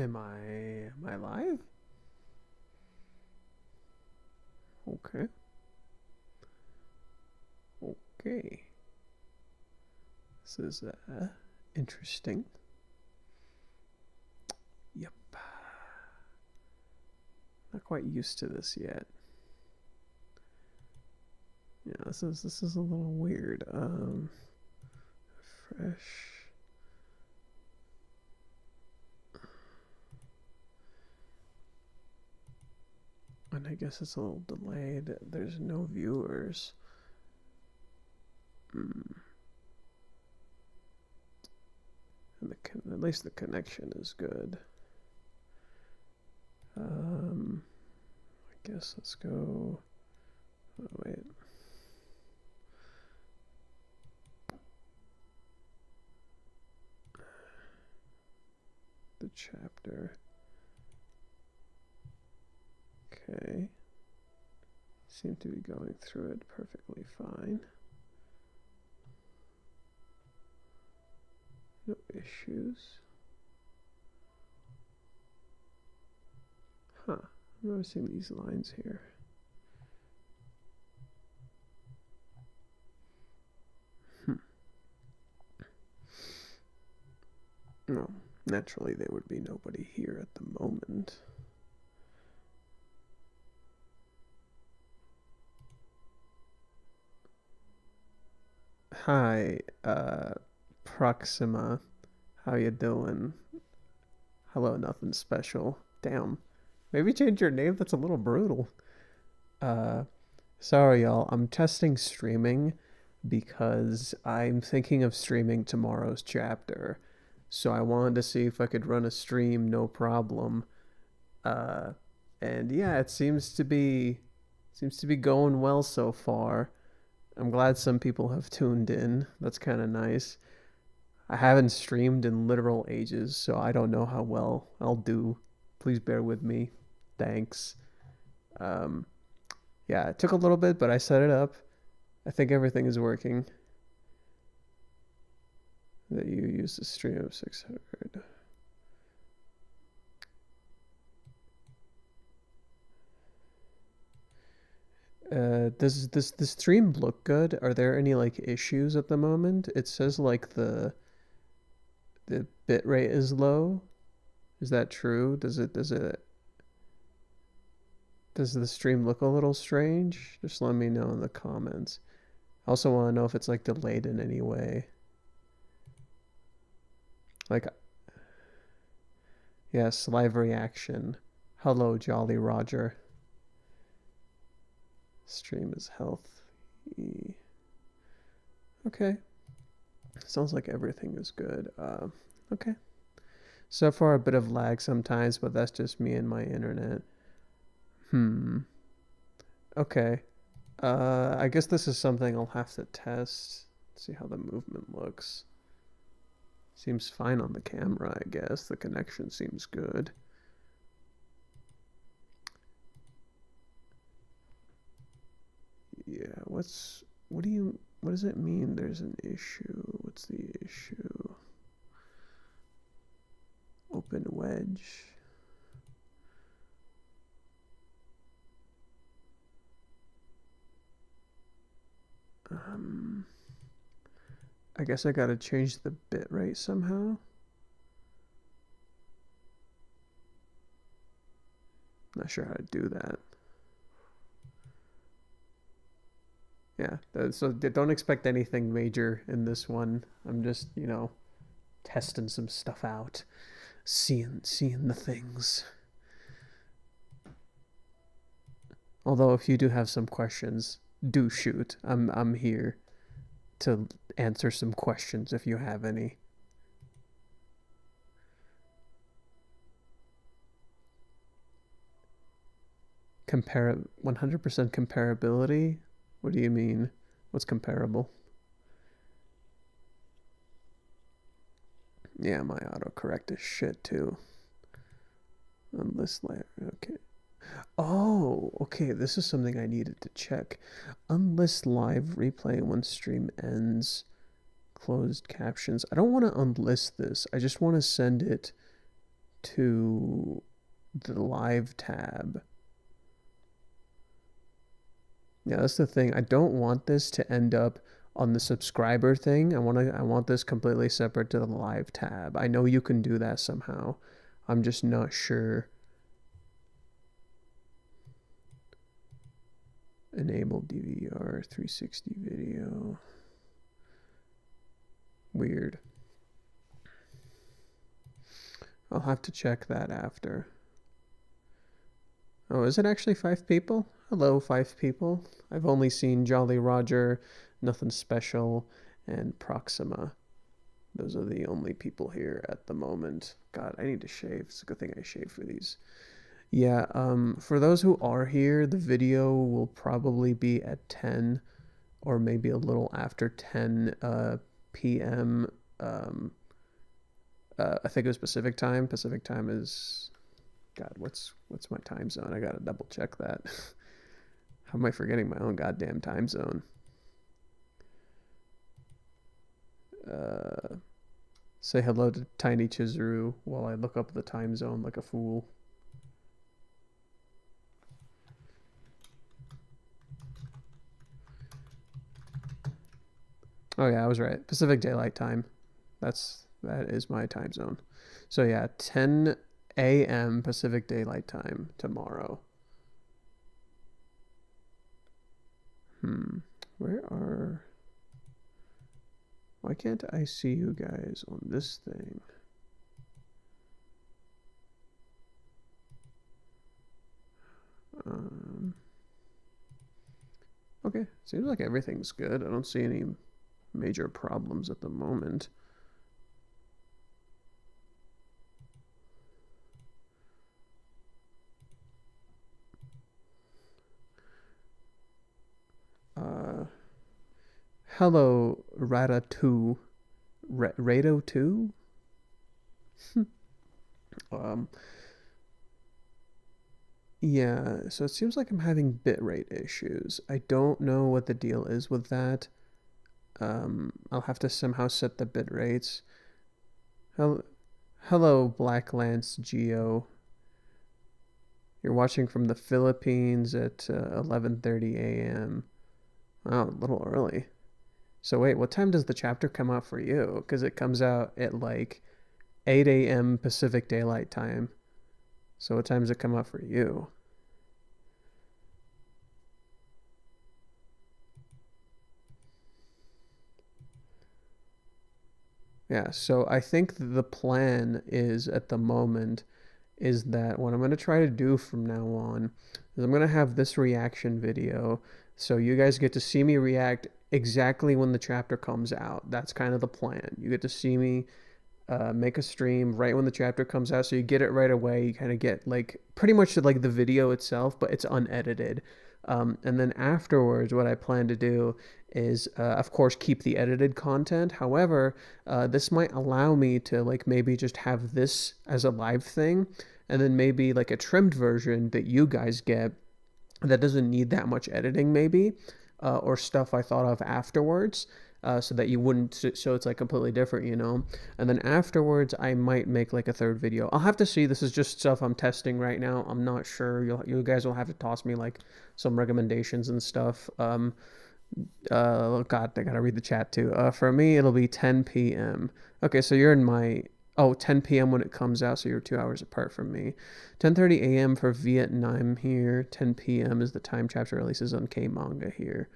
Am I live? Okay. Okay. This is interesting. Yep. Not quite used to this yet. Yeah, this is a little weird. Fresh. And I guess it's a little delayed. There's no viewers. And at least the connection is good. I guess let's go. Oh, wait. The chapter. Okay. Seem to be going through it perfectly fine. No issues. Huh. I'm noticing these lines here. No, naturally there would be nobody here at the moment. Hi, Proxima. How you doing? Hello, nothing special. Damn. Maybe change your name? That's a little brutal. Uh, Sorry, y'all. I'm testing streaming because I'm thinking of streaming tomorrow's chapter. So I wanted to see if I could run a stream, no problem. Uh, and yeah, it seems to be going well so far. I'm glad some people have tuned in. That's kind of nice. I haven't streamed in literal ages, so I don't know how well I'll do. Please bear with me. Thanks. Um, yeah, it took a little bit, but I set it up. I think everything is working. That you use the stream of 600. Does the stream look good? Are there any like issues at the moment? It says like the bit rate is low. Is that true? Does the stream look a little strange? Just let me know in the comments. I also want to know if it's like delayed in any way. Like, yes, live reaction. Hello, Jolly Roger. Stream is healthy. Okay. Sounds like everything is good. Okay. So far, a bit of lag sometimes, but that's just me and my internet. Okay. I guess this is something I'll have to test. See how the movement looks. Seems fine on the camera, I guess. The connection seems good. Yeah, what does it mean there's an issue? What's the issue? Open wedge. I guess I gotta change the bit rate somehow. Not sure how to do that. Yeah, so don't expect anything major in this one. I'm just, testing some stuff out, seeing the things. Although if you do have some questions, do shoot. I'm here to answer some questions if you have any. Compare 100% comparability? What do you mean? What's comparable? Yeah, my autocorrect is shit too. On this layer, okay. Oh, okay, this is something I needed to check. Unlist live replay when stream ends. Closed captions. I don't want to unlist this. I just want to send it to the live tab. Yeah, that's the thing. I don't want this to end up on the subscriber thing. I want this completely separate to the live tab. I know you can do that somehow. I'm just not sure. Enable DVR 360 video. Weird. I'll have to check that after. Oh, is it actually 5 people? Hello, 5 people. I've only seen Jolly Roger, Nothing Special, and Proxima. Those are the only people here at the moment. God, I need to shave. It's a good thing I shaved for these. Yeah, for those who are here, the video will probably be at 10 or maybe a little after 10 p.m. I think it was Pacific time. Pacific time is, God, what's my time zone? I gotta double check that. How am I forgetting my own goddamn time zone? Say hello to Tiny Chizuru while I look up the time zone like a fool. Oh yeah, I was right. Pacific Daylight Time. That is my time zone. So yeah, 10 a.m. Pacific Daylight Time tomorrow. Why can't I see you guys on this thing? Okay, seems like everything's good. I don't see any major problems at the moment. Hello, Rada2. Rado2? Yeah, so it seems like I'm having bitrate issues. I don't know what the deal is with that. I'll have to somehow set the bit rates. Hello, Black Lance Geo. You're watching from the Philippines at 11:30 a.m. Wow, a little early. So wait, what time does the chapter come out for you? Because it comes out at like 8 a.m. Pacific Daylight Time. So what time does it come out for you? Yeah, so I think the plan is at the moment is that what I'm going to try to do from now on is I'm going to have this reaction video. So you guys get to see me react exactly when the chapter comes out. That's kind of the plan. You get to see me make a stream right when the chapter comes out. So you get it right away. You kind of get like pretty much like the video itself, but it's unedited. And then afterwards, what I plan to do is, of course, keep the edited content. However, this might allow me to like maybe just have this as a live thing, and then maybe like a trimmed version that you guys get that doesn't need that much editing, maybe, or stuff I thought of afterwards. So that you wouldn't, so it's like completely different, you know. And then afterwards I might make like a third video. I'll have to see. This is just stuff I'm testing right now. I'm not sure. You guys will have to toss me like some recommendations and stuff. God, I gotta read the chat too. For me it'll be 10 p.m. Okay, so you're in my 10 p.m. when it comes out, so you're 2 hours apart from me. 10:30 a.m. for Vietnam here. 10 p.m. is the time chapter releases on K-Manga here.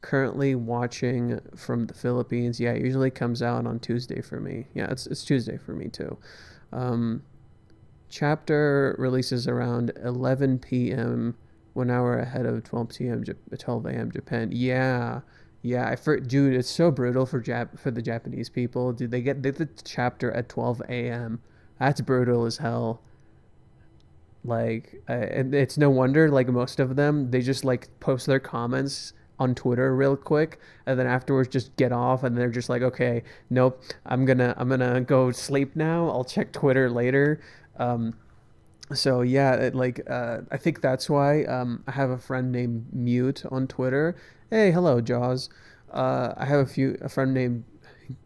Currently watching from the Philippines. Yeah, it usually comes out on Tuesday for me. Yeah, it's Tuesday for me too. Chapter releases around 11 p.m. 1 hour ahead of 12 a.m. Japan. Yeah, dude, it's so brutal for the Japanese people. Dude, they get the chapter at 12 a.m. That's brutal as hell. Like, and it's no wonder. Like most of them, they just like post their comments on Twitter real quick, and then afterwards just get off, and they're just like, okay, nope, I'm gonna go sleep now. I'll check Twitter later. So yeah, I think that's why I have a friend named Mute on Twitter. Hey, hello, Jaws. I have a friend named,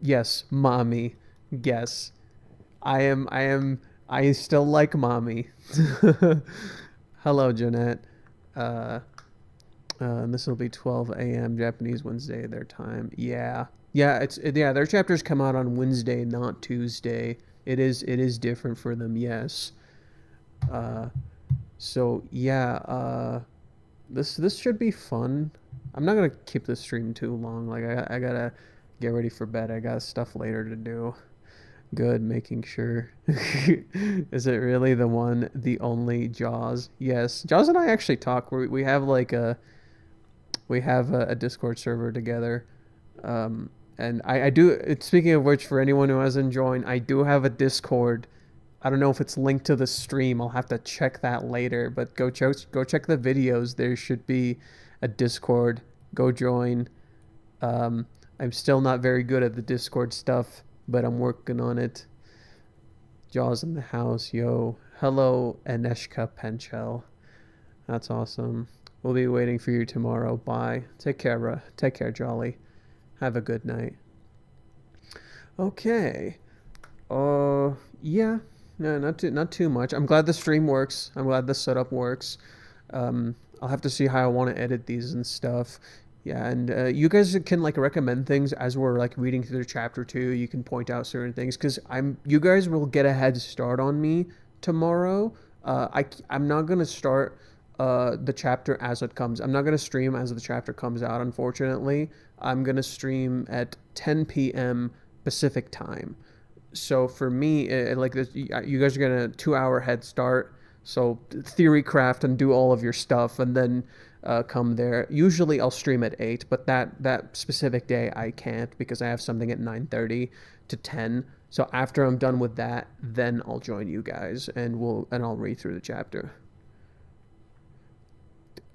yes, Mommy. Yes, I am I still like mommy. Hello, Jeanette. Uh, this will be 12 a.m. Japanese Wednesday their time. Yeah, yeah. Yeah. Their chapters come out on Wednesday, not Tuesday. It is different for them. Yes. Uh, so yeah. This should be fun. I'm not gonna keep the stream too long. Like I gotta get ready for bed. I got stuff later to do. Good, making sure. Is it really the one, the only Jaws? Yes, Jaws and I actually talk. We have like a Discord server together. And I do. Speaking of which, for anyone who hasn't joined, I do have a Discord. I don't know if it's linked to the stream. I'll have to check that later. But go check the videos. There should be a Discord. Go join. I'm still not very good at the Discord stuff, but I'm working on it. Jaws in the house, yo. Hello, Aneshka Penchel. That's awesome. We'll be waiting for you tomorrow. Bye. Take care, Take care, Jolly. Have a good night. Okay. Yeah. No, not too much. I'm glad the stream works. I'm glad the setup works. I'll have to see how I want to edit these and stuff. Yeah, and you guys can like recommend things as we're like reading through the chapter too. You can point out certain things because you guys will get a head start on me tomorrow. I'm not gonna start the chapter as it comes. I'm not gonna stream as the chapter comes out. Unfortunately, I'm gonna stream at 10 p.m. Pacific time. So for me, like this, you guys are gonna 2 hour head start. So theory craft and do all of your stuff, and then come there. Usually I'll stream at 8, but that specific day I can't because I have something at 9:30 to 10. So after I'm done with that, then I'll join you guys and I'll read through the chapter.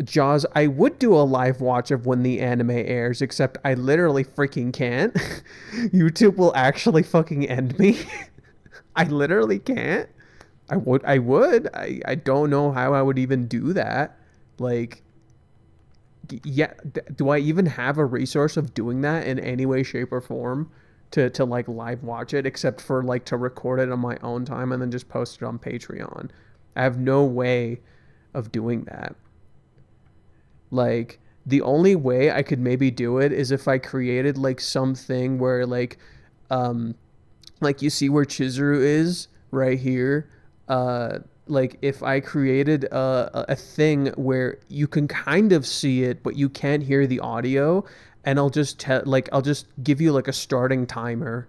Jaws, I would do a live watch of when the anime airs, except I literally freaking can't. YouTube will actually fucking end me. I literally can't. I don't know how I would even do that. Like, yeah, do I even have a resource of doing that in any way, shape, or form to like live watch it, except for like to record it on my own time and then just post it on Patreon? I have no way of doing that. Like, the only way I could maybe do it is if I created like something where um like you see where Chizuru is right here. Like if I created a thing where you can kind of see it but you can't hear the audio, and I'll just give you like a starting timer,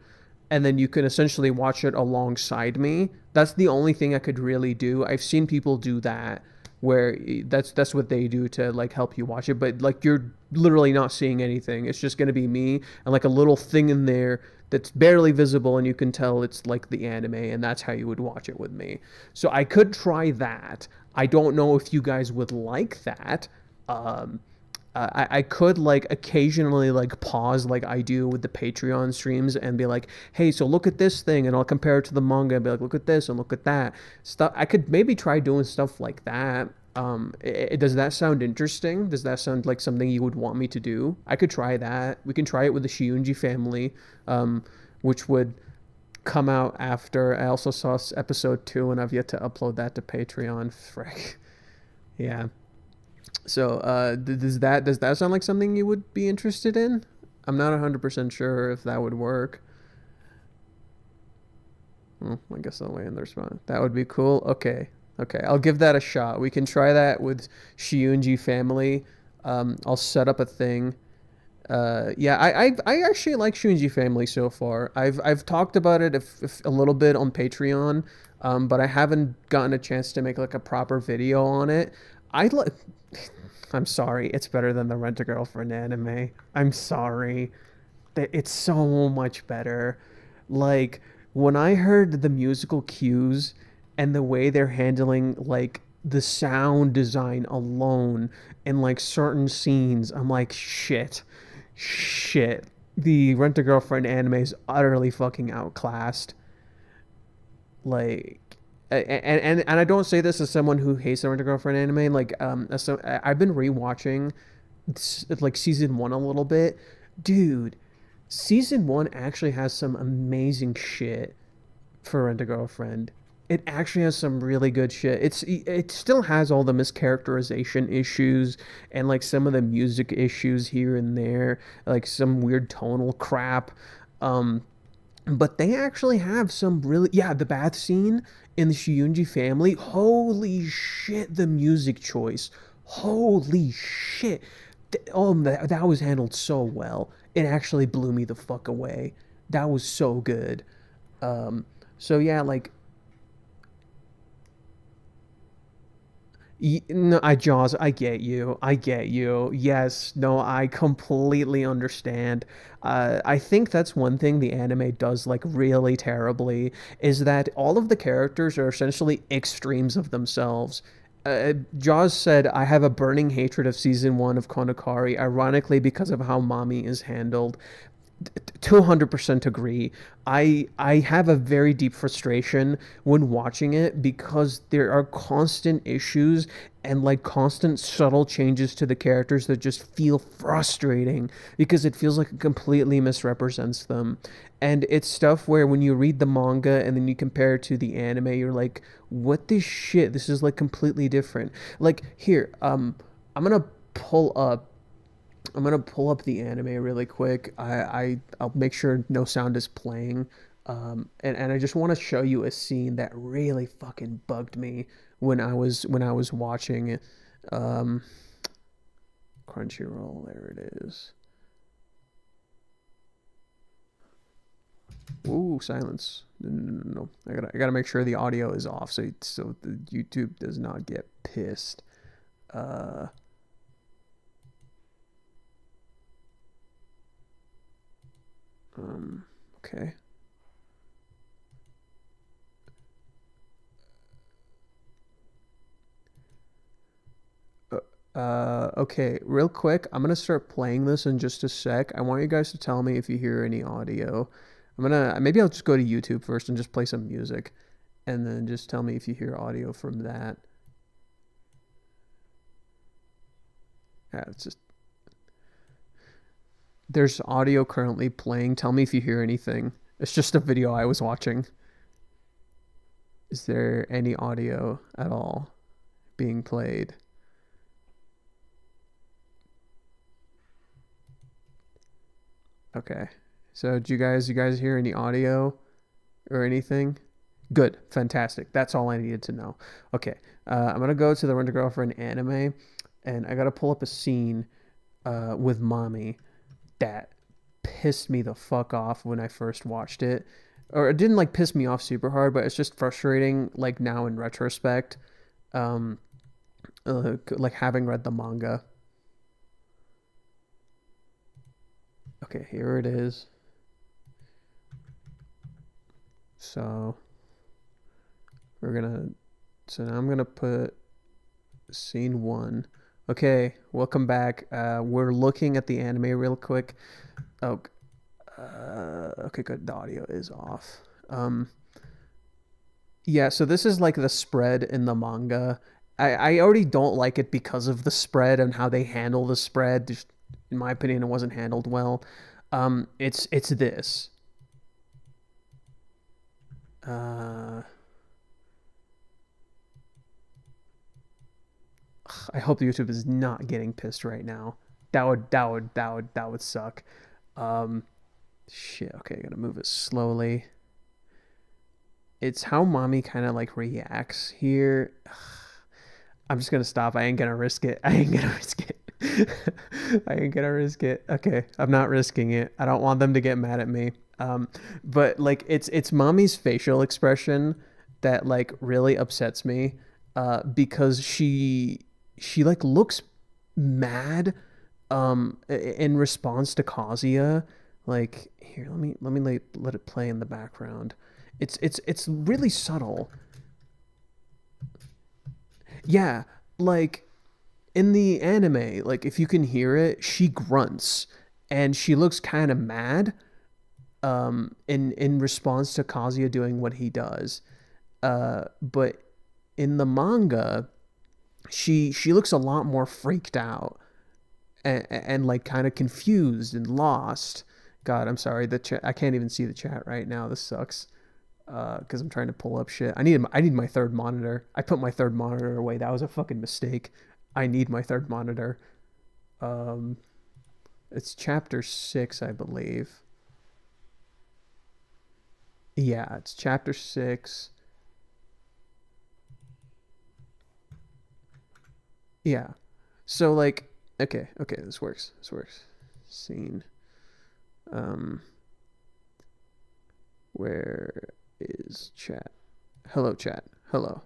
and then you can essentially watch it alongside me. That's the only thing I could really do. I've seen people do that, where that's what they do to like help you watch it, but like you're literally not seeing anything. It's just going to be me and like a little thing in there that's barely visible, and you can tell it's like the anime, and that's how you would watch it with me. So I could try that. I don't know if you guys would like that. I could like occasionally like pause like I do with the Patreon streams and be like, hey, so look at this thing, and I'll compare it to the manga and be like, look at this and look at that stuff. I could maybe try doing stuff like that. Does that sound interesting? Does that sound like something you would want me to do? I could try that. We can try it with the Shiunji family, which would come out after. I also saw episode 2, and I've yet to upload that to Patreon. Frick. Yeah. So, does that sound like something you would be interested in? I'm not 100% sure if that would work. Well, I guess I'll wait in the response. That would be cool. Okay. Okay, I'll give that a shot. We can try that with Shiunji family. I'll set up a thing. Yeah, I actually like Shiunji family so far. I've talked about it if a little bit on Patreon, but I haven't gotten a chance to make like a proper video on it. I like. I'm sorry. It's better than the Rent-A-Girlfriend anime. I'm sorry. It's so much better. Like, when I heard the musical cues and the way they're handling, like, the sound design alone in, like, certain scenes, I'm like, shit. Shit. The Rent-A-Girlfriend anime is utterly fucking outclassed. Like, and I don't say this as someone who hates the Rent-A-Girlfriend anime. Like, so I've been rewatching like season 1 a little bit, dude. Season 1 actually has some amazing shit for Rent-A-Girlfriend. It actually has some really good shit. It still has all the mischaracterization issues and like some of the music issues here and there, like some weird tonal crap. Um, but they actually have some really, yeah, the bath scene in the Shiyunji family. Holy shit, the music choice. Holy shit. Oh, that was handled so well. It actually blew me the fuck away. That was so good. Um, so yeah, like no, Jaws, I get you. I get you. Yes, no, I completely understand. I think that's one thing the anime does like really terribly is that all of the characters are essentially extremes of themselves. Jaws said, "I have a burning hatred of season one of Konokari, ironically because of how Mommy is handled." 200% agree. I have a very deep frustration when watching it because there are constant issues and like constant subtle changes to the characters that just feel frustrating because it feels like it completely misrepresents them. And it's stuff where when you read the manga and then you compare it to the anime, you're like, what this shit? This is like completely different. Like here, I'm gonna pull up I'm gonna pull up the anime really quick. I'll make sure no sound is playing. And I just want to show you a scene that really fucking bugged me when I was watching um, Crunchyroll. There it is. Ooh, silence. No, no, no, no. I gotta make sure the audio is off so the YouTube does not get pissed. Uh, okay. Okay, real quick, I'm gonna start playing this in just a sec. I want you guys to tell me if you hear any audio. Maybe I'll just go to YouTube first and just play some music, and then just tell me if you hear audio from that. Yeah, it's just there's audio currently playing. Tell me if you hear anything. It's just a video I was watching. Is there any audio at all being played? Okay. So, do you guys hear any audio or anything? Good, fantastic. That's all I needed to know. Okay, I'm gonna go to the Rent a Girlfriend anime, and I gotta pull up a scene with mommy that pissed me the fuck off when I first watched it, or it didn't like piss me off super hard, but it's just frustrating. Like now in retrospect, um, like having read the manga. Okay, here it is. So we're gonna. So now I'm gonna put scene one. Okay, welcome back. We're looking at the anime real quick. Oh, okay, good. The audio is off. Um, yeah, so this is like the spread in the manga. I already don't like it because of the spread and how they handle the spread. Just, in my opinion, it wasn't handled well. It's this. Uh, I hope YouTube is not getting pissed right now. That would suck. Um, shit. Okay, I gotta move it slowly. It's how mommy kind of like reacts here. I'm just gonna stop. I ain't gonna risk it. I ain't gonna risk it. I ain't gonna risk it. Okay, I'm not risking it. I don't want them to get mad at me. But like it's mommy's facial expression that like really upsets me. Because she like looks mad. In response to Kazuya, like here, let it play in the background. It's really subtle. Yeah, like in the anime, like if you can hear it, she grunts and she looks kind of mad in response to Kazuya doing what he does. But in the manga, she looks a lot more freaked out and like kind of confused and lost. God, I'm sorry. The chat, I can't even see the chat right now. This sucks. because I'm trying to pull up shit. I need my third monitor. I put my third monitor away. That was a fucking mistake. I need my third monitor. Um, it's chapter 6, I believe. Yeah, it's chapter 6. Yeah. So like, okay, this works. This works. Scene. Um, where is chat? Hello, chat. Hello.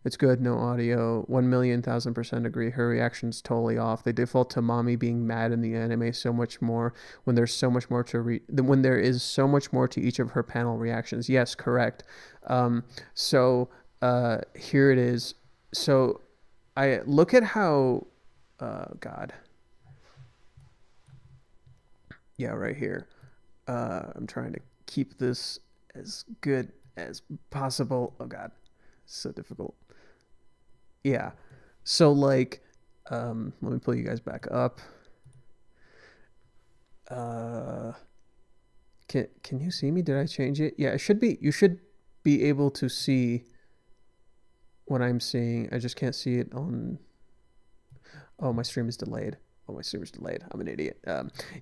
It's good, no audio. 1,000,000% agree. Her reaction's totally off. They default to mommy being mad in the anime so much more when there's so much more to when there is so much more to each of her panel reactions. Yes, correct. Um, so here it is. So I look at how God. Yeah, right here. I'm trying to keep this as good as possible. Oh God, it's so difficult. Yeah. So like, let me pull you guys back up. Uh, can you see me? Did I change it? Yeah, it should be. You should be able to see what I'm seeing. I just can't see it on. Oh, my stream is delayed. Oh, my stream is delayed. I'm an idiot.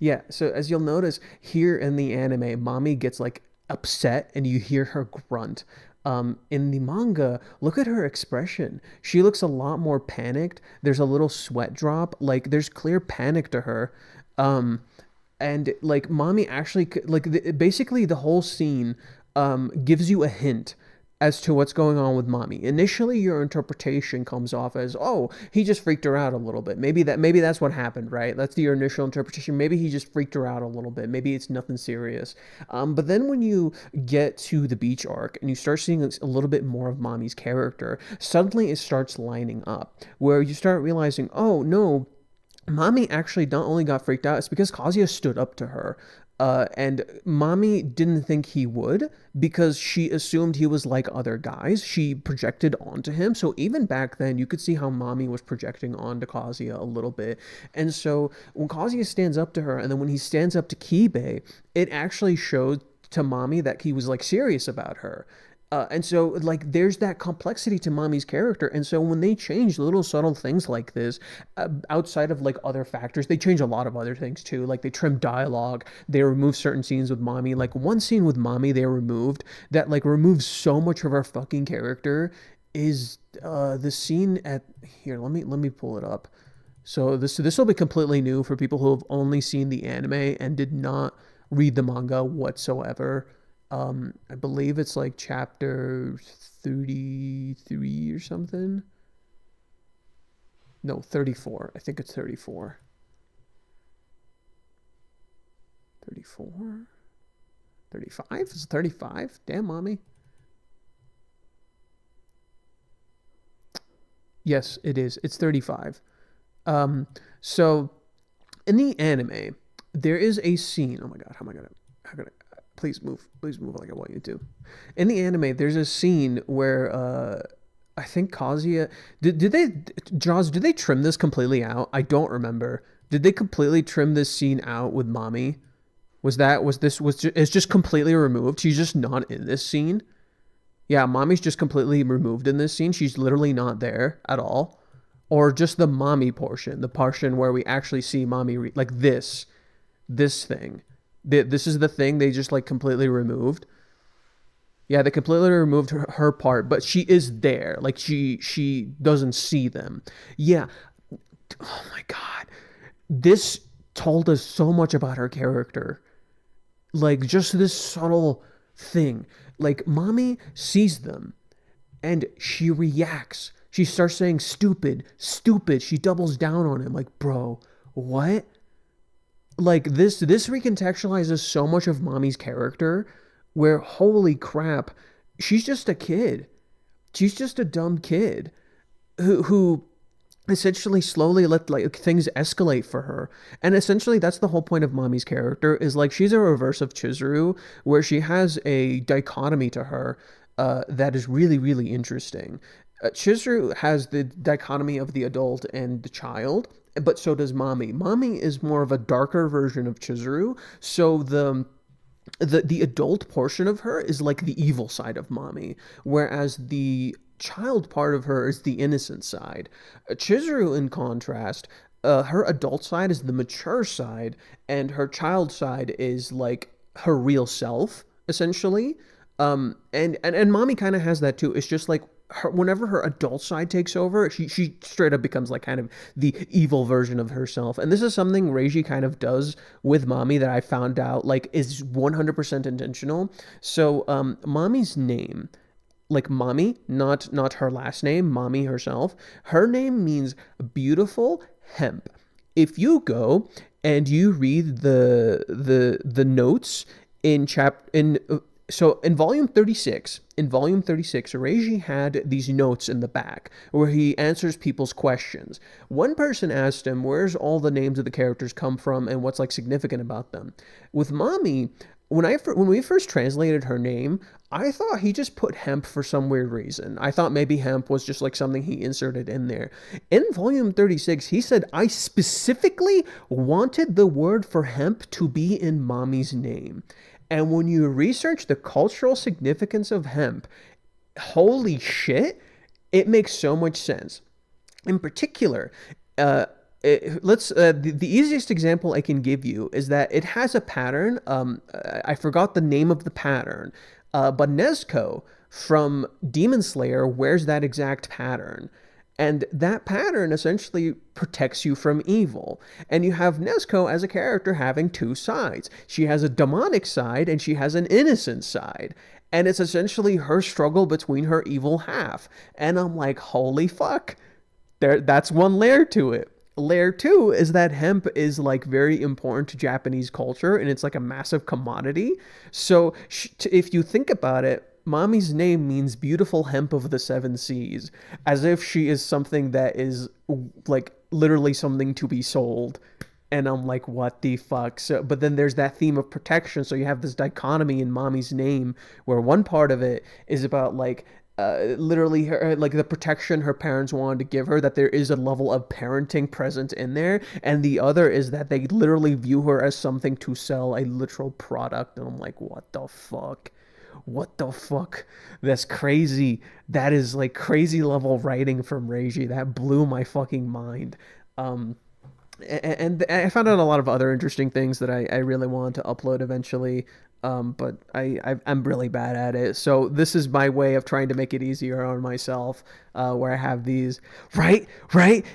Yeah. So as you'll notice here in the anime, mommy gets like upset, and you hear her grunt. In the manga, look at her expression. She looks a lot more panicked. There's a little sweat drop. Like there's clear panic to her. Um, and like mommy actually basically the whole scene gives you a hint as to what's going on with mommy. Initially your interpretation comes off as, oh, he just freaked her out a little bit. Maybe that's what happened, right? That's your initial interpretation. Maybe he just freaked her out a little bit. Maybe it's nothing serious. But then when you get to the beach arc and you start seeing a little bit more of mommy's character, suddenly it starts lining up where you start realizing, oh no, mommy actually not only got freaked out, it's because Kazuya stood up to her. And mommy didn't think he would because she assumed he was like other guys. She projected onto him. So even back then, you could see how mommy was projecting onto Kazuya a little bit. And so when Kazuya stands up to her, and then when he stands up to Kibe, it actually showed to mommy that he was like serious about her. And so, like, there's that complexity to mommy's character. And so, when they change little subtle things like this, outside of like other factors, they change a lot of other things too. Like, they trim dialogue, they remove certain scenes with mommy. Like, one scene with mommy they removed that like removes so much of her fucking character is the scene at here. Let me pull it up. So this will be completely new for people who have only seen the anime and did not read the manga whatsoever. I believe it's like chapter 33 or something. No, 34. I think it's 34. 34? 35? Is it 35? Damn, mommy. Yes, it is. It's 35. So in the anime, there is a scene. Oh my God, how gonna, please move like I want you to. In the anime, there's a scene where I think Kazuya did they Jaws, did they trim this completely out? I don't remember. Did they completely trim this scene out with mommy? It's just completely removed? She's just not in this scene? Yeah, mommy's just completely removed in this scene. She's literally not there at all. Or just the mommy portion, the portion where we actually see mommy like this thing. This is the thing they just like completely removed. Yeah, they completely removed her part, but she is there. Like she doesn't see them. Yeah. Oh my God. This told us so much about her character. Like just this subtle thing. Like mommy sees them and she reacts. She starts saying stupid, stupid. She doubles down on him like, bro, what? Like this recontextualizes so much of mommy's character where holy crap, she's just a kid. She's just a dumb kid who essentially slowly let like things escalate for her. And essentially that's the whole point of mommy's character is like she's a reverse of Chizuru where she has a dichotomy to her that is really, really interesting. Chizuru has the dichotomy of the adult and the child, but so does mommy. Mommy is more of a darker version of Chizuru, so the adult portion of her is like the evil side of mommy, whereas the child part of her is the innocent side. Chizuru, in contrast, her adult side is the mature side, and her child side is like her real self, essentially. And mommy kind of has that too. It's just like whenever her adult side takes over, she straight up becomes like kind of the evil version of herself. And this is something Reiji kind of does with mommy that I found out like is 100% intentional. So mommy's name, like mommy, not her last name, mommy herself, her name means beautiful hemp. If you go and you read the notes in so in volume 36, Reiji had these notes in the back where he answers people's questions. One person asked him, where's all the names of the characters come from and what's like significant about them? With mommy, when we first translated her name, I thought he just put hemp for some weird reason. I thought maybe hemp was just like something he inserted in there. In volume 36, he said, I specifically wanted the word for hemp to be in mommy's name. And when you research the cultural significance of hemp, holy shit, it makes so much sense. In particular, the easiest example I can give you is that it has a pattern. I forgot the name of the pattern, but Nezuko from Demon Slayer wears that exact pattern. And that pattern essentially protects you from evil. And you have Nezuko as a character having two sides. She has a demonic side and she has an innocent side. And it's essentially her struggle between her evil half. And I'm like, holy fuck. That's one layer to it. Layer two is that hemp is like very important to Japanese culture and it's like a massive commodity. So if you think about it, mommy's name means beautiful hemp of the seven seas, as if she is something that is like literally something to be sold. And I'm like, what the fuck? So, but then there's that theme of protection. So you have this dichotomy in mommy's name, where one part of it is about like literally her, like the protection her parents wanted to give her, that there is a level of parenting present in there, and the other is that they literally view her as something to sell, a literal product. And I'm like, what the fuck? What the fuck? That's crazy. That is like crazy level writing from Reiji. That blew my fucking mind. And I found out a lot of other interesting things that I really wanted to upload eventually. But I'm really bad at it. So this is my way of trying to make it easier on myself, where I have these. Right?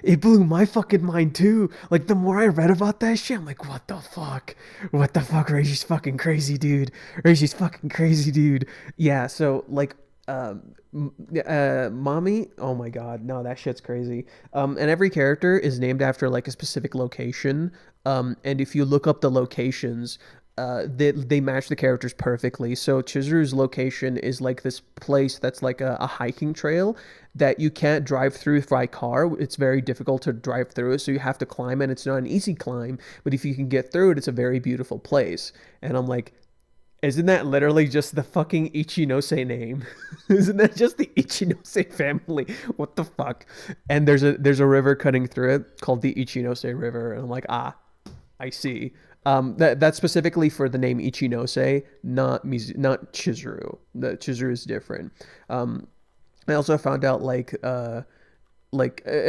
It blew my fucking mind too. Like, the more I read about that shit, I'm like, what the fuck? What the fuck? Reiji's fucking crazy, dude. Reiji's fucking crazy, dude. Yeah, so, like, mommy, oh my god, no, that shit's crazy. And every character is named after, like, a specific location. And if you look up the locations, they match the characters perfectly. So Chizuru's location is like this place that's like a hiking trail that you can't drive through by car. It's very difficult to drive through it, so you have to climb it. It's not an easy climb, but if you can get through it, it's a very beautiful place. And I'm like, isn't that literally just the fucking Ichinose name? Isn't that just the Ichinose family? What the fuck? And there's a river cutting through it called the Ichinose River, and I'm like, I see. That's specifically for the name Ichinose, not Chizuru. The Chizuru is different. I also found out like a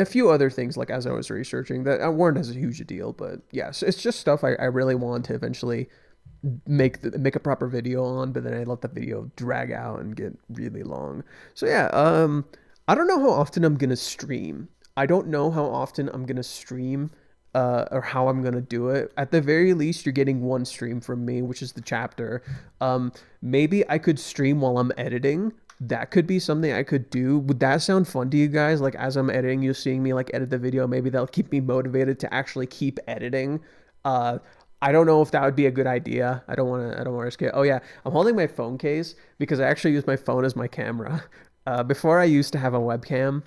few other things, like as I was researching, that weren't as huge a deal, but yeah, so it's just stuff I really want to eventually make a proper video on, but then I let the video drag out and get really long. So yeah, I don't know how often I'm gonna stream. I don't know how often I'm gonna stream. Or how I'm gonna do it. At the very least, you're getting one stream from me, which is the chapter. Maybe I could stream while I'm editing. That could be something I could do. Would that sound fun to you guys? Like, as I'm editing, you're seeing me like edit the video. Maybe that'll keep me motivated to actually keep editing. I don't know if that would be a good idea. I don't want to risk it. Oh yeah, I'm holding my phone case because I actually use my phone as my camera. Before I used to have a webcam,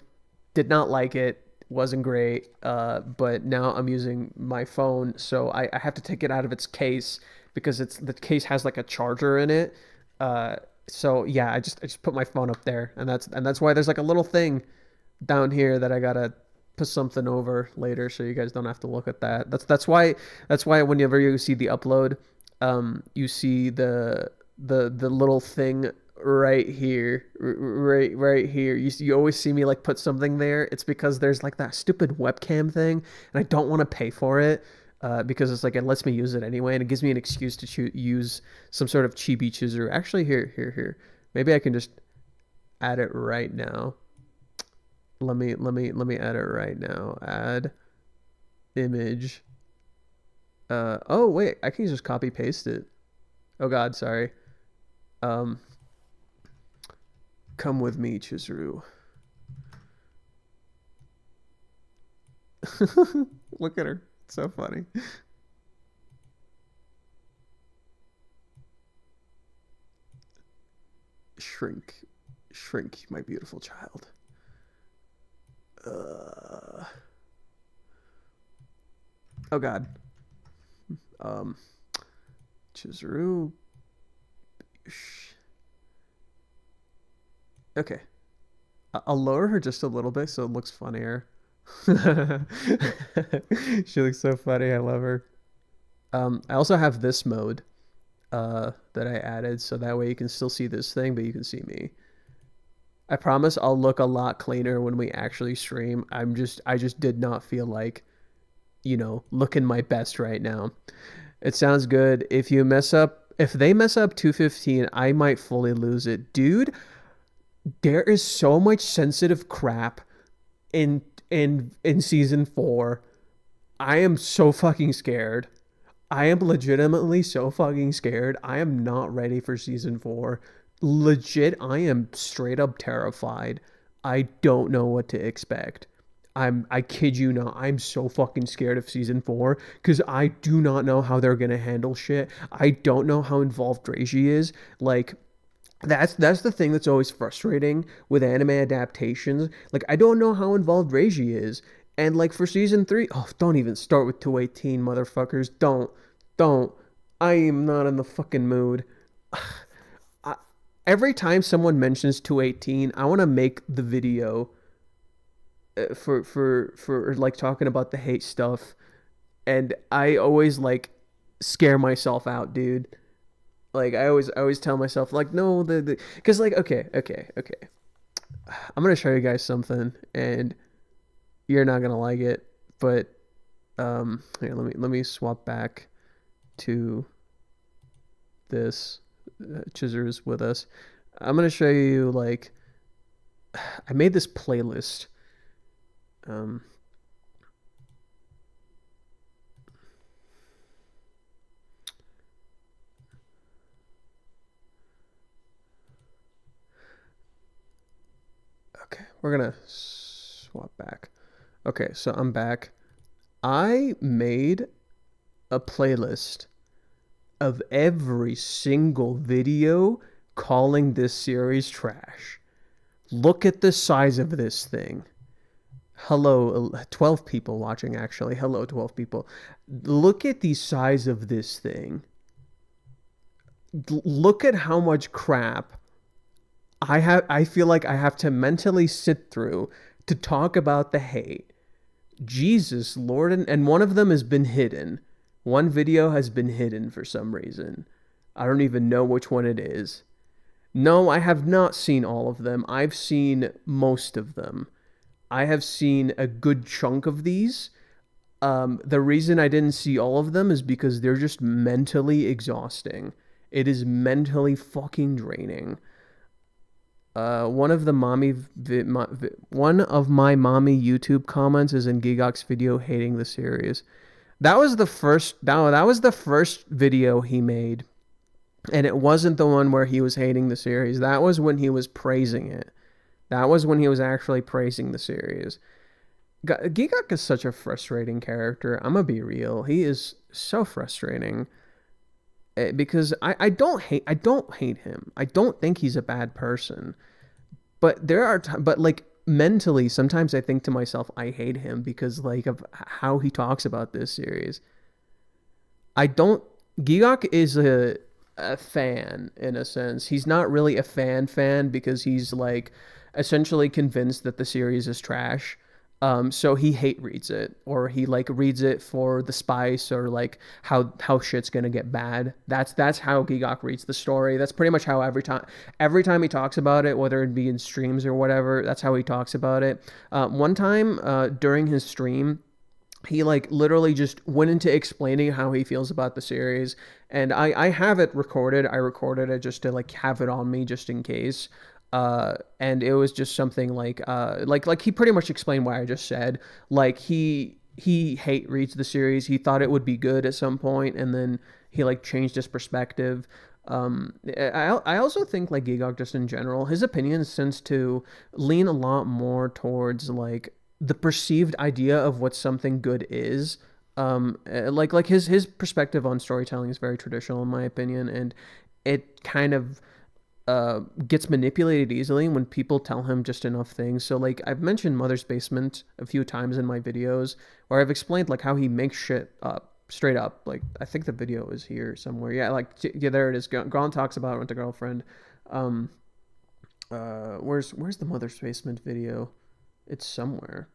did not like it. Wasn't great, but now I'm using my phone, so I have to take it out of its case because the case has like a charger in it. So yeah, I just put my phone up there, and that's why there's like a little thing down here that I gotta put something over later, so you guys don't have to look at that. That's why whenever you see the upload, you see the little thing right here, right here. You always see me like put something there. It's because there's like that stupid webcam thing, and I don't want to pay for it. Because it's like it lets me use it anyway, and it gives me an excuse to use some sort of chibi chooser. Actually, here. Maybe I can just add it right now. Let me add it right now. Add image. Oh wait, I can just copy paste it. Oh god, sorry. Come with me, Chizuru. Look at her. It's so funny. Shrink, my beautiful child. Oh god. Chizuru. Okay. I'll lower her just a little bit so it looks funnier. She looks so funny. I love her. I also have this mode that I added, so that way you can still see this thing, but you can see me. I promise I'll look a lot cleaner when we actually stream. I just did not feel like, looking my best right now. It sounds good. If they mess up 215, I might fully lose it. Dude, there is so much sensitive crap in season 4. I am so fucking scared. I am legitimately so fucking scared. I am not ready for season 4. Legit, I am straight up terrified. I don't know what to expect. I kid you not, I'm so fucking scared of season 4 because I do not know how they're gonna handle shit. I don't know how involved Reiji is. Like, that's the thing that's always frustrating with anime adaptations. Like, I don't know how involved Reiji is. And like for season 3, oh, don't even start with 218, motherfuckers. Don't. I am not in the fucking mood. Every time someone mentions 218, I want to make the video for like talking about the hate stuff, and I always like scare myself out, dude. Like I always tell myself like no, because like okay. I'm gonna show you guys something, and you're not gonna like it, but here, let me swap back to this. Chizuru's with us. I'm gonna show you like I made this playlist. Okay, we're gonna swap back. Okay, so I'm back. I made a playlist of every single video calling this series trash. Look at the size of this thing. Hello, 12 people watching actually. Hello, 12 people. Look at the size of this thing. Look at how much crap I feel like I have to mentally sit through to talk about the hate. Jesus Lord, and one of them has been hidden. One video has been hidden for some reason. I don't even know which one it is. No, I have not seen all of them. I've seen most of them. I have seen a good chunk of these. The reason I didn't see all of them is because they're just mentally exhausting. It is mentally fucking draining. One of my mommy YouTube comments is in Gigok's video hating the series. That was the first video he made, and it wasn't the one where he was hating the series. That was when he was praising it. That was when he was actually praising the series. Gigok is such a frustrating character. I'm gonna be real. He is so frustrating. Because I don't hate him. I don't think he's a bad person. But but like mentally, sometimes I think to myself, I hate him because like of how he talks about this series. Gigok is a fan in a sense. He's not really a fan because he's like essentially convinced that the series is trash. So he hate reads it, or he like reads it for the spice, or like how shit's gonna get bad. That's how Gigok reads the story. That's pretty much how every time he talks about it, whether it be in streams or whatever, that's how he talks about it. One time during his stream, he like literally just went into explaining how he feels about the series, and I have it recorded. I recorded it just to like have it on me just in case. And it was just something like he pretty much explained what I just said. Like he hate reads the series. He thought it would be good at some point, and then he like changed his perspective. I also think like Gigok just in general, his opinions tends to lean a lot more towards like the perceived idea of what something good is. Like his perspective on storytelling is very traditional in my opinion, and it kind of gets manipulated easily when people tell him just enough things. So like I've mentioned Mother's Basement a few times in my videos, where I've explained like how he makes shit up straight up. Like I think the video is here somewhere. Yeah, like yeah, there it is. Gon talks about Rent a Girlfriend. Um, where's the Mother's Basement video? It's somewhere.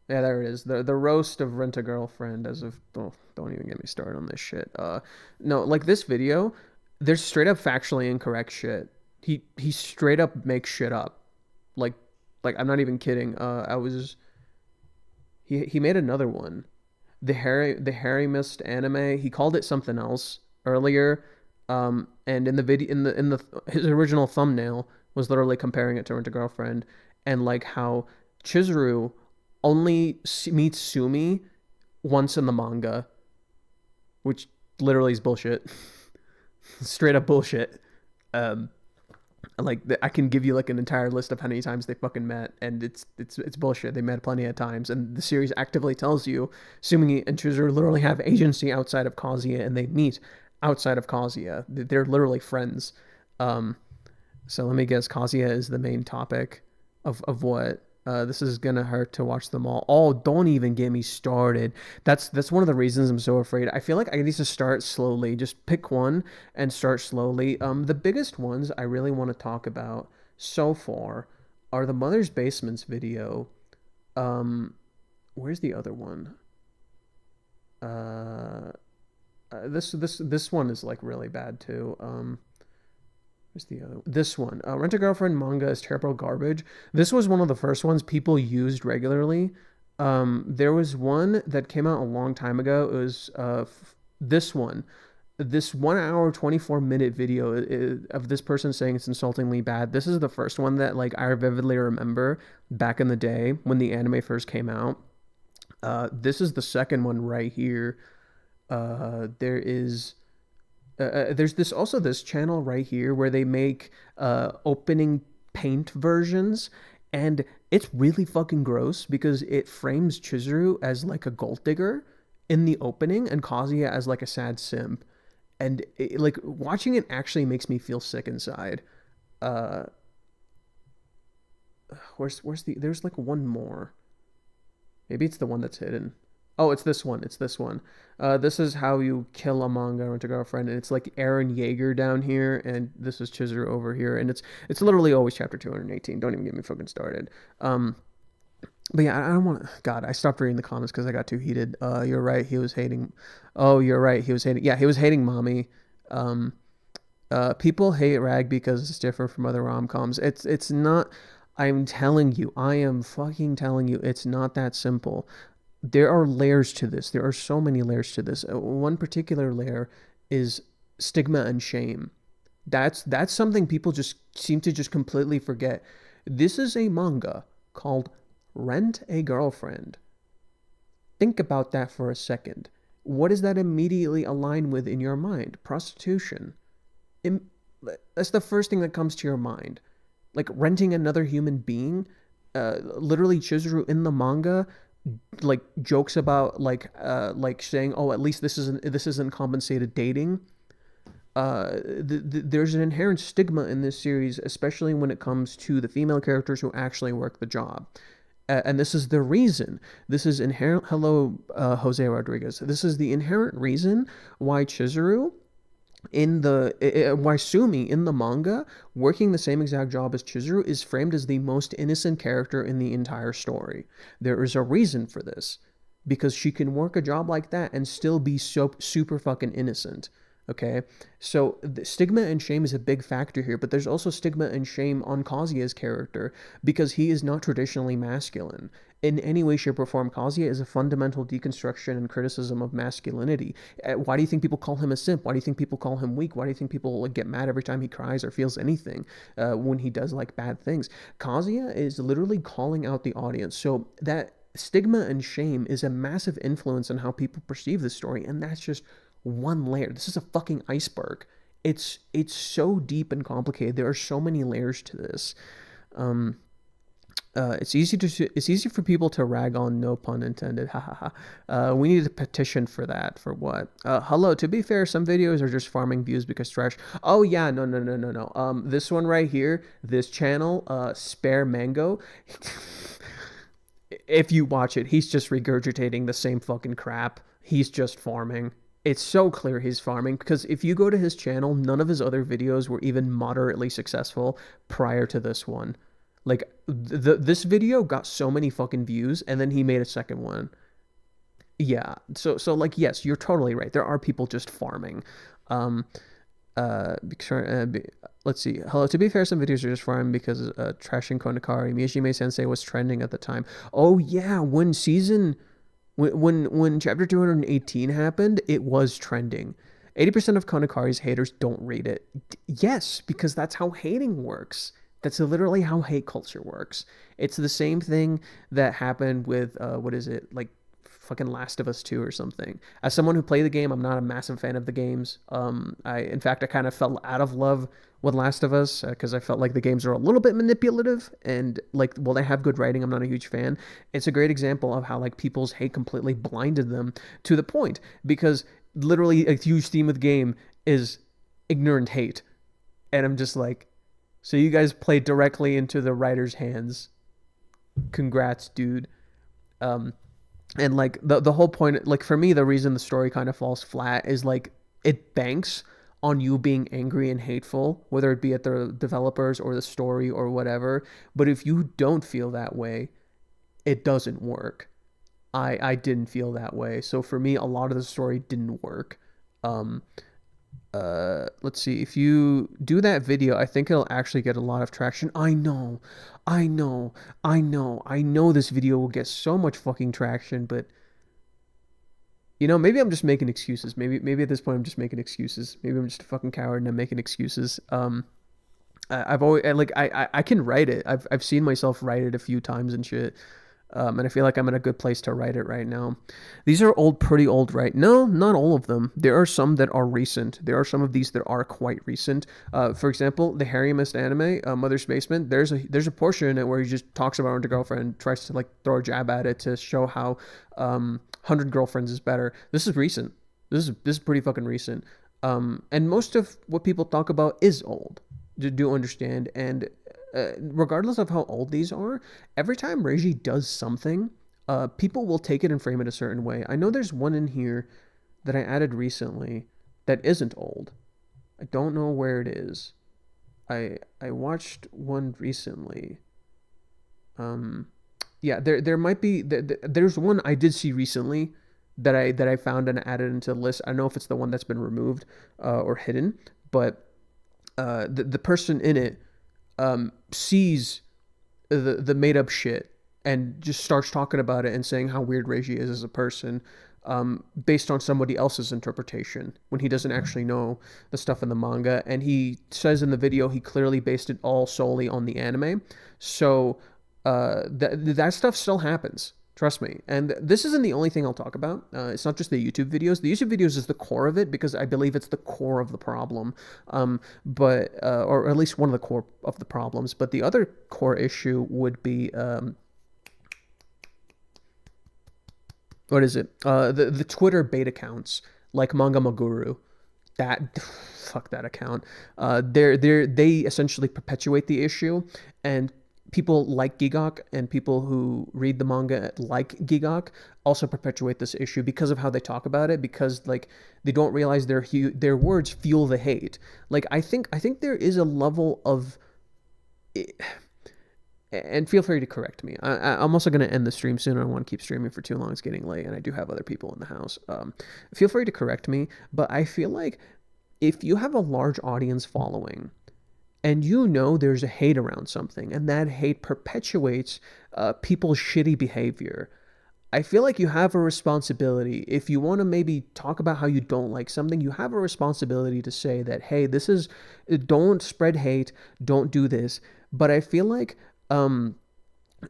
Yeah, there it is. The roast of Rent a Girlfriend. As of don't even get me started on this shit. No, like this video, there's straight up factually incorrect shit. He straight up makes shit up. Like I'm not even kidding. He made another one. The Harry Mist anime. He called it something else earlier. And in the video in the his original thumbnail was literally comparing it to Rent a Girlfriend, and like how Chizuru only meets Sumi once in the manga, which literally is bullshit. Straight up bullshit. Like I can give you like an entire list of how many times they fucking met, and it's bullshit. They met plenty of times, and the series actively tells you Sumi and Chizuru literally have agency outside of Kazuya, and they meet outside of Kazuya. They're literally friends. So let me guess, Kazuya is the main topic of what. This is gonna hurt to watch them all. Oh, don't even get me started. That's one of the reasons I'm so afraid. I feel like I need to start slowly. Just pick one and start slowly. The biggest ones I really want to talk about so far are the Mother's Basements video. Where's the other one? This one is like really bad too. Where's the other one? This one. Rent a Girlfriend manga is terrible garbage. This was one of the first ones people used regularly. There was one that came out a long time ago. It was this one. This 1 hour, 24-minute video of this person saying it's insultingly bad. This is the first one that like I vividly remember back in the day when the anime first came out. This is the second one right here. There's this channel right here where they make opening paint versions, and it's really fucking gross because it frames Chizuru as like a gold digger in the opening and Kazuya as like a sad simp, and like watching it actually makes me feel sick inside. Where's there's like one more. Maybe it's the one that's hidden. Oh, it's this one. It's this one. This is how you kill a manga Rent a Girlfriend, and it's like Aaron Yeager down here, and this is Chizuru over here, and it's literally always chapter 218. Don't even get me fucking started. But yeah, I don't want to. God, I stopped reading the comments because I got too heated. You're right. He was hating. Oh, you're right. He was hating. Yeah, he was hating Mommy. People hate Rag because it's different from other rom-coms. It's not. I'm telling you. I am fucking telling you. It's not that simple. There are layers to this. There are so many layers to this. One particular layer is stigma and shame. That's something people just seem to just completely forget. This is a manga called Rent a Girlfriend. Think about that for a second. What does that immediately align with in your mind? Prostitution. That's the first thing that comes to your mind. Like renting another human being. Literally Chizuru in the manga like jokes about like saying, oh, at least this isn't compensated dating. There's an inherent stigma in this series, especially when it comes to the female characters who actually work the job. And this is the reason. This is inherent. Hello, Jose Rodriguez. This is the inherent reason why Chizuru In the Waisumi in the manga, working the same exact job as Chizuru is framed as the most innocent character in the entire story. There is a reason for this, because she can work a job like that and still be so super fucking innocent. Okay, so the stigma and shame is a big factor here, but there's also stigma and shame on Kazuya's character because he is not traditionally masculine in any way, shape, or form. Kazuya is a fundamental deconstruction and criticism of masculinity. Why do you think people call him a simp? Why do you think people call him weak? Why do you think people like get mad every time he cries or feels anything when he does like bad things? Kazuya is literally calling out the audience. So that stigma and shame is a massive influence on how people perceive the story, and that's just one layer. This is a fucking iceberg. It's so deep and complicated. There are so many layers to this. It's easy for people to rag on, no pun intended. Ha ha ha. We need a petition for that. For what? Hello. To be fair, some videos are just farming views because trash. Oh yeah, no. This one right here, this channel, Spare Mango. If you watch it, he's just regurgitating the same fucking crap. He's just farming. It's so clear he's farming because if you go to his channel, none of his other videos were even moderately successful prior to this one. Like this video got so many fucking views, and then he made a second one. Yeah, so like yes, you're totally right. There are people just farming. Um, let's see. Hello. To be fair, some videos are just farming because trashing Konakari. Miyajime Sensei was trending at the time. Oh yeah, when chapter 218 happened, it was trending. 80% of Konokari's haters don't rate it. Yes, because that's how hating works. That's literally how hate culture works. It's the same thing that happened with what is it, like fucking Last of Us 2 or something. As someone who played the game, I'm not a massive fan of the games. In fact, I kind of fell out of love with Last of Us because I felt like the games are a little bit manipulative and like, well, they have good writing. I'm not a huge fan. It's a great example of how like people's hate completely blinded them to the point, because literally a huge theme of the game is ignorant hate. And I'm just like, so you guys played directly into the writer's hands. Congrats, dude. And like the whole point, like for me, the reason the story kind of falls flat is like it banks on you being angry and hateful, whether it be at the developers or the story or whatever. But if you don't feel that way, it doesn't work. I didn't feel that way. So for me, a lot of the story didn't work. Um, let's see. If you do that video, I think it'll actually get a lot of traction. I know this video will get so much fucking traction, but you know, maybe I'm just making excuses. Maybe at this point I'm just making excuses. Maybe I'm just a fucking coward and I'm making excuses. I've always I can write it. I've seen myself write it a few times and shit. And I feel like I'm in a good place to write it right now. These are pretty old, right? No, not all of them. There are some that are recent. There are some of these that are quite recent. For example, the Harry Mist anime, Mother's Basement. There's a portion in it where he just talks about her girlfriend, tries to like throw a jab at it to show how 100 Girlfriends is better. This is recent. This is pretty fucking recent. And most of what people talk about is old. Do understand, and regardless of how old these are, every time Reiji does something, people will take it and frame it a certain way. I know there's one in here that I added recently that isn't old. I don't know where it is. I watched one recently. Yeah, there might be there's one I did see recently that I found and added into the list. I don't know if it's the one that's been removed or hidden, but the person in it sees the made up shit and just starts talking about it and saying how weird Reiji is as a person, based on somebody else's interpretation when he doesn't actually know the stuff in the manga. And he says in the video he clearly based it all solely on the anime. So that stuff still happens. Trust me. And this isn't the only thing I'll talk about. It's not just the YouTube videos. The YouTube videos is the core of it because I believe it's the core of the problem. Or at least one of the core of the problems. But the other core issue would be, what is it? The Twitter bait accounts like Manga Maguru. Fuck that account. They essentially perpetuate the issue, and people like Gigok and people who read the manga like Gigok also perpetuate this issue because of how they talk about it, because like they don't realize their words fuel the hate. Like I think there is a level of, and feel free to correct me. I'm also going to end the stream soon. I don't want to keep streaming for too long. It's getting late, and I do have other people in the house. Feel free to correct me, but I feel like if you have a large audience following and you know there's a hate around something, and that hate perpetuates people's shitty behavior, I feel like you have a responsibility. If you want to maybe talk about how you don't like something, you have a responsibility to say that, hey, this is, don't spread hate, don't do this. But I feel um,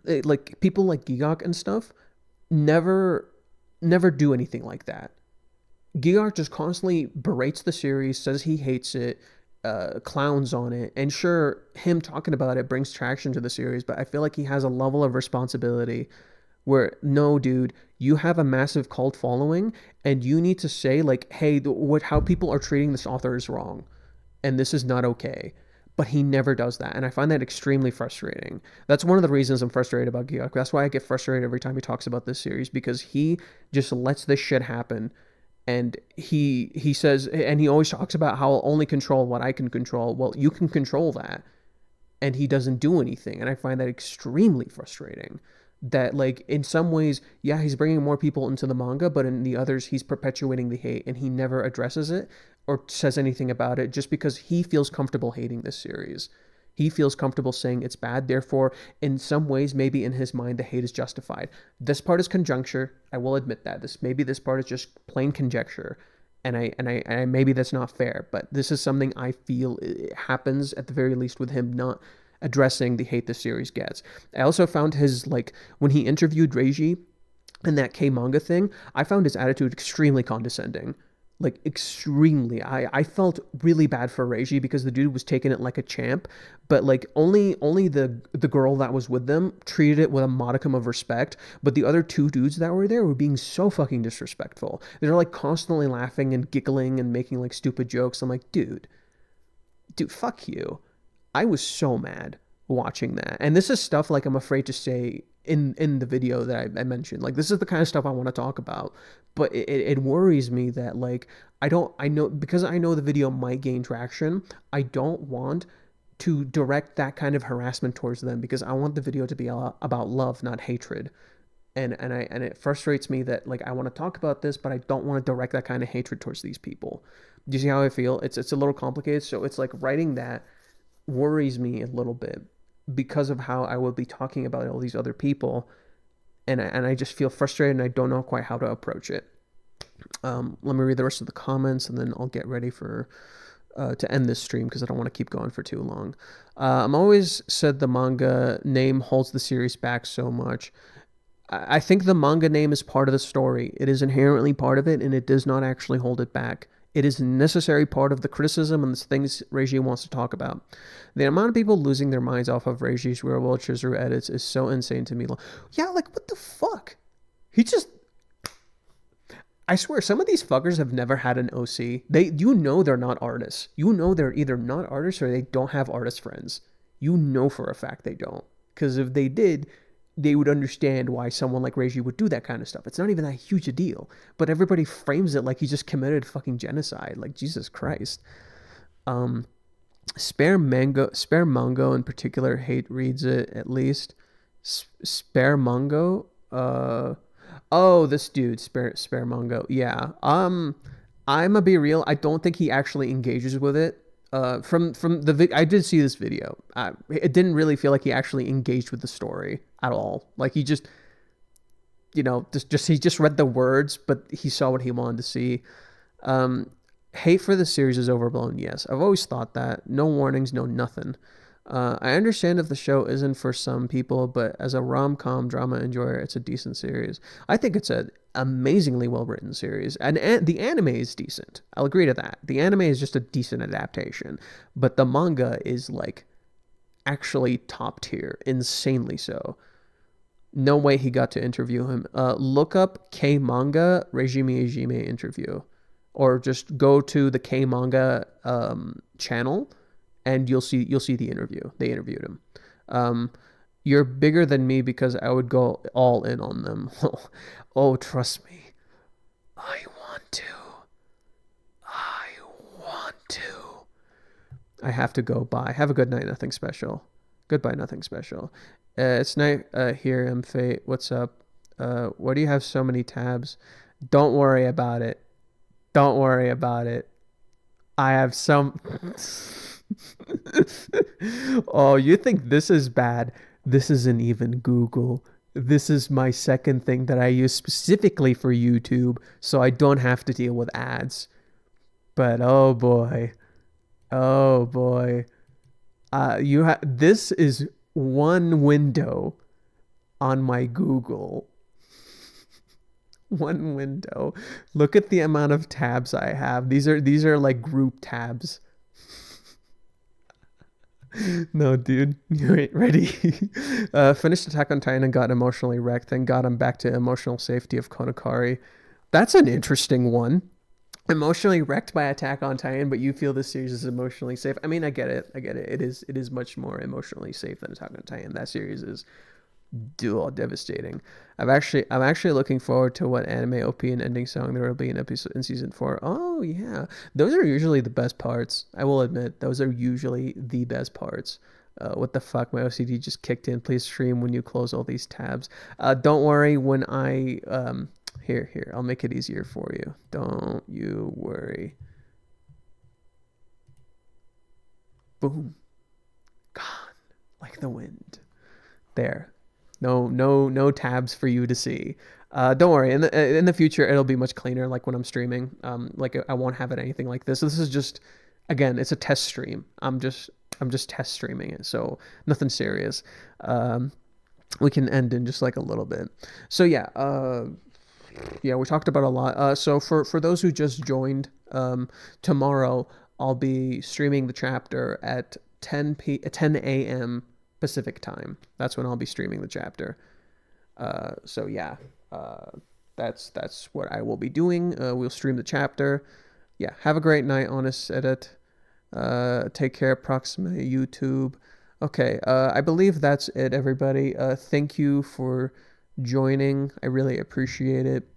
like people like Gigok and stuff never, never do anything like that. Gigok just constantly berates the series, says he hates it, clowns on it, and sure, him talking about it brings traction to the series, but I feel like he has a level of responsibility where, no, dude, you have a massive cult following, and you need to say like, hey, how people are treating this author is wrong, and this is not okay. But he never does that, and I find that extremely frustrating. That's one of the reasons I'm frustrated about Giyok. That's why I get frustrated every time he talks about this series, because he just lets this shit happen, and he says, and he always talks about how I'll only control what I can control. Well, you can control that, and he doesn't do anything, and I find that extremely frustrating. That, like, in some ways, yeah, he's bringing more people into the manga, but in the others he's perpetuating the hate, and he never addresses it or says anything about it, just because he feels comfortable hating this series. He feels comfortable saying it's bad, therefore in some ways maybe in his mind the hate is justified. This part is conjecture, I will admit that. This part is just plain conjecture, and I maybe that's not fair, but this is something I feel happens at the very least with him not addressing the hate the series gets. I also found his, like, when he interviewed Reiji in that K-manga thing, I found his attitude extremely condescending. Like, extremely. I felt really bad for Reiji because the dude was taking it like a champ, but like only the girl that was with them treated it with a modicum of respect, but the other two dudes that were there were being so fucking disrespectful. They're like constantly laughing and giggling and making like stupid jokes. I'm like, dude, fuck you. I was so mad watching that. And this is stuff like I'm afraid to say in the video that I mentioned. Like, this is the kind of stuff I want to talk about. But it worries me that, like, I know, because I know the video might gain traction, I don't want to direct that kind of harassment towards them, because I want the video to be about love, not hatred. And it frustrates me that, like, I want to talk about this, but I don't want to direct that kind of hatred towards these people. Do you see how I feel? It's a little complicated. So it's like writing that worries me a little bit because of how I will be talking about all these other people, and I just feel frustrated and I don't know quite how to approach it. Let me read the rest of the comments and then I'll get ready for to end this stream because I don't want to keep going for too long. I'm always said the manga name holds the series back so much. I think the manga name is part of the story. It is inherently part of it, and it does not actually hold it back. It is a necessary part of the criticism and the things Reiji wants to talk about. The amount of people losing their minds off of Reiji's Real World Chizuru edits is so insane to me. Yeah, like, what the fuck? He just... I swear, some of these fuckers have never had an OC. You know they're not artists. You know they're either not artists or they don't have artist friends. You know for a fact they don't. Because if they did, they would understand why someone like Reiji would do that kind of stuff. It's not even that huge a deal, but everybody frames it like he just committed fucking genocide. Like, Jesus Christ. Spare Mongo in particular reads it, at least. Spare Mongo? Oh, this dude, Spare Mongo. Yeah. I'm gonna be real. I don't think he actually engages with it. From the I did see this video. It didn't really feel like he actually engaged with the story at all. Like, he just, he just read the words, but he saw what he wanted to see. Hate for the series is overblown. Yes, I've always thought that. No warnings, no nothing. I understand if the show isn't for some people, but as a rom-com drama enjoyer, it's a decent series. I think it's an amazingly well-written series, and the anime is decent. I'll agree to that. The anime is just a decent adaptation, but the manga is, like, actually top tier, insanely so. No way he got to interview him. Look up K-manga Reiji Miyajime interview, or just go to the K-manga channel, and you'll see the interview. They interviewed him. You're bigger than me because I would go all in on them. Oh, trust me. I want to. I want to. I have to go. Bye. Have a good night. Nothing special. Goodbye. Nothing special. It's night here, M Fate. What's up? Why do you have so many tabs? Don't worry about it. Don't worry about it. I have some. Oh, you think this is bad? This isn't even Google. This is my second thing that I use specifically for YouTube, so I don't have to deal with ads. But oh boy, this is one window on my Google. One window. Look at the amount of tabs I have. These are like group tabs. No, dude, you ain't ready. Finished Attack on Titan and got emotionally wrecked. Thank God I'm back to emotional safety of Kanokari. That's an interesting one. Emotionally wrecked by Attack on Titan, but you feel this series is emotionally safe. I mean, I get it. It is much more emotionally safe than Attack on Titan. That series is dual devastating. I'm actually looking forward to what anime OP and ending song there will be in episode in season 4. Oh yeah, those are usually the best parts. I will admit those are usually the best parts. What the fuck? My OCD just kicked in. Please stream when you close all these tabs. Don't worry when I here I'll make it easier for you. Don't you worry. Boom, gone like the wind. There. No tabs for you to see. Don't worry. In the future, it'll be much cleaner. Like when I'm streaming, like I won't have it anything like this. So this is just, again, it's a test stream. I'm just test streaming it. So nothing serious. We can end in just like a little bit. So yeah, we talked about a lot. So for those who just joined, tomorrow I'll be streaming the chapter at 10 a.m. Pacific time. That's when I'll be streaming the chapter. So yeah, that's what I will be doing. We'll stream the chapter. Yeah, have a great night, Honest Edit. Take care, Proxima YouTube. Okay, I believe that's it, everybody. Thank you for joining. I really appreciate it.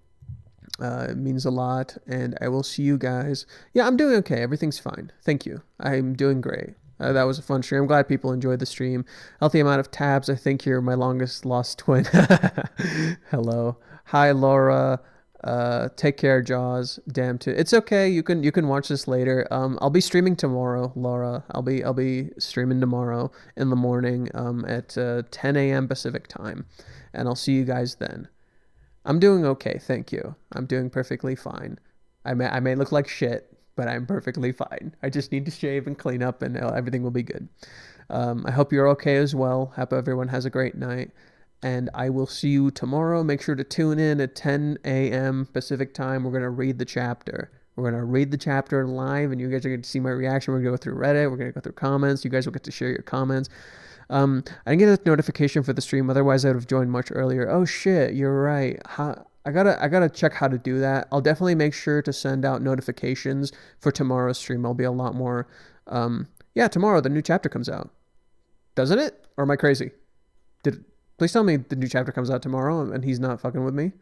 It means a lot, and I will see you guys. Yeah, I'm doing okay. Everything's fine. Thank you. I'm doing great. That was a fun stream. I'm glad people enjoyed the stream. Healthy amount of tabs. I think you're my longest lost twin. Hello. Hi, Laura. Take care, Jaws. Damn too. It's okay. You can watch this later. I'll be streaming tomorrow, Laura. I'll be streaming tomorrow in the morning at 10 a.m. Pacific time, and I'll see you guys then. I'm doing okay, thank you. I'm doing perfectly fine. I may look like shit, but I'm perfectly fine. I just need to shave and clean up, and everything will be good. I hope you're okay as well. Hope everyone has a great night, and I will see you tomorrow. Make sure to tune in at 10 a.m. Pacific time. We're gonna read the chapter. We're gonna read the chapter live, and you guys are gonna see my reaction. We're gonna go through Reddit. We're gonna go through comments. You guys will get to share your comments. I didn't get a notification for the stream. Otherwise, I would have joined much earlier. Oh shit, you're right. I gotta check how to do that. I'll definitely make sure to send out notifications for tomorrow's stream. I'll be a lot more. Yeah, tomorrow the new chapter comes out. Doesn't it? Or am I crazy? Please tell me the new chapter comes out tomorrow and he's not fucking with me.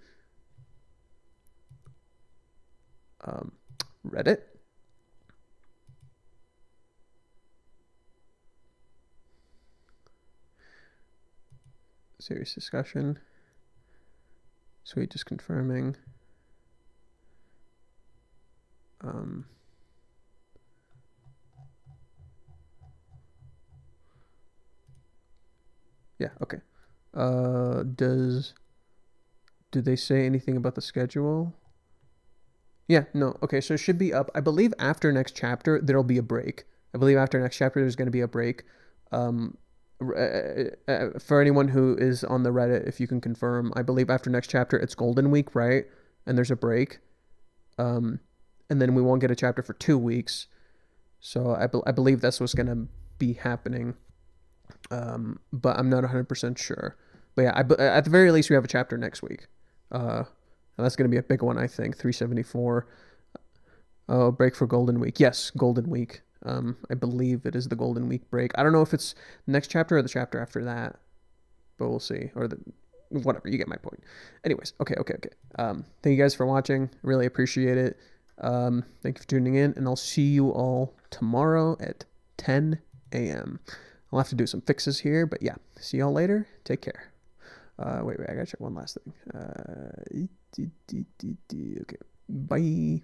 Reddit. Serious discussion. Sweet, just confirming. Yeah, okay. Do they say anything about the schedule? Yeah, no. Okay, so it should be up. I believe after next chapter there'll be a break. I believe after next chapter there's going to be a break. For anyone who is on the Reddit, if you can confirm, I believe after next chapter it's Golden Week, right? And there's a break, and then we won't get a chapter for 2 weeks. So I believe that's what's gonna be happening, but I'm not 100% sure. But yeah, at the very least we have a chapter next week, and that's gonna be a big one, I think. 374. Oh, break for Golden Week. Yes, Golden Week. I believe it is the Golden Week break. I don't know if it's the next chapter or the chapter after that. but we'll see. Or whatever, you get my point. Anyways, okay. Thank you guys for watching. Really appreciate it. Thank you for tuning in, and I'll see you all tomorrow at 10 a.m. I'll have to do some fixes here, but yeah, see y'all later. Take care. Wait, I gotta check one last thing. Okay, bye.